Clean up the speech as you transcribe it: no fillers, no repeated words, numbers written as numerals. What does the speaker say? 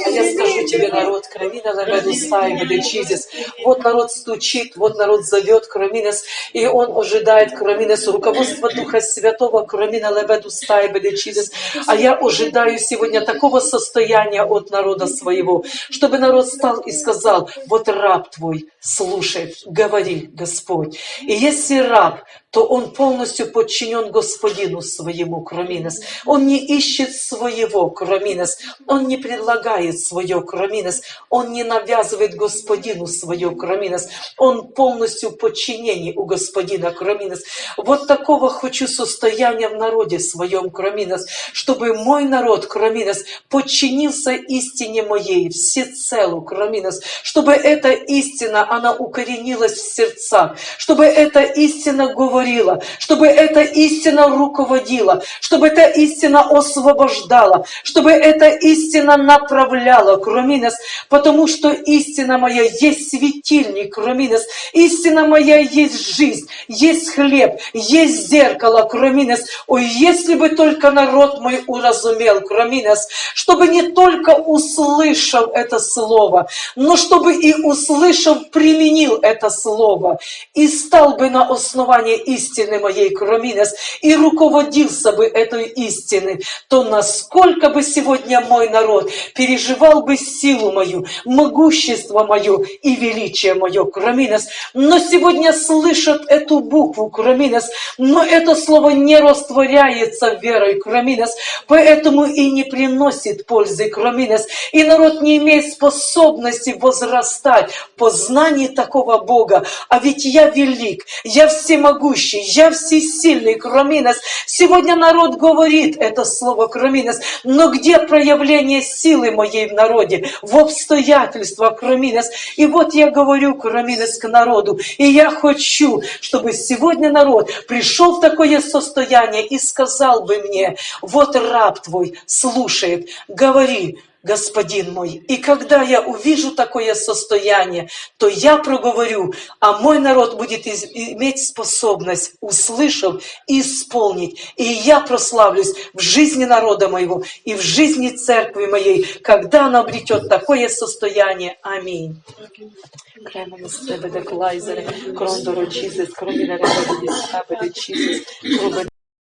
А я скажу тебе, народ, кровина лебеду стайбы дечизис. Вот народ стучит, вот народ зовет кроминес, и он ожидает кроминес, руководство Духа Святого, кромина лебеду стайбы дечизис. А я ожидаю сегодня такого состояния от народа своего, чтобы народ стал и сказал: вот раб твой слушает, говори, Господь. И если раб, то он полностью подчинен Господину своему, кроминес. Он не ищет своего, кроминес. Он не предлагает свое, кроминес. Он не навязывает Господину свое, кроминес. Он полностью в подчинении у Господина, кроминес. Вот такого хочу состояния в народе своем, кроминес, чтобы мой народ, кроминес, подчинился истине моей всецелу, кроминес, чтобы эта истина, она укоренилась в сердцах, чтобы эта истина говорила, чтобы эта истина руководила, чтобы эта истина освобождала, чтобы эта истина направляла, кроминес, потому что истина моя есть светильник, кроминес, истина моя есть жизнь, есть хлеб, есть зеркало, кроминес. Ой, если бы только народ мой уразумел, кроминес, чтобы не только услышал это слово, но чтобы и услышав, применил это слово, и стал бы на основании истины моей, кроминес, и руководился бы этой истиной, то насколько бы сегодня мой народ переживал бы силу мою, могущество мое и величие мое, кроминес. Но сегодня слышат эту букву, кроминес, но это слово не растворяется верой, кроминес, поэтому и не приносит пользы, кроминес, и народ не имеет способности возрастать в познании такого Бога. А ведь я велик, я всемогущий, я всесильный, кроминес. Сегодня народ говорит это слово, кроминес, но где проявление силы моей в народе, в обстоятельствах, кроминес? И вот я говорю, кроминес, к народу, и я хочу, чтобы сегодня народ пришел в такое состояние и сказал бы мне: вот раб твой слушает, говори, Господин мой. И когда я увижу такое состояние, то я проговорю, а мой народ будет иметь способность, услышав, исполнить. И я прославлюсь в жизни народа моего и в жизни церкви моей, когда она обретет такое состояние. Аминь.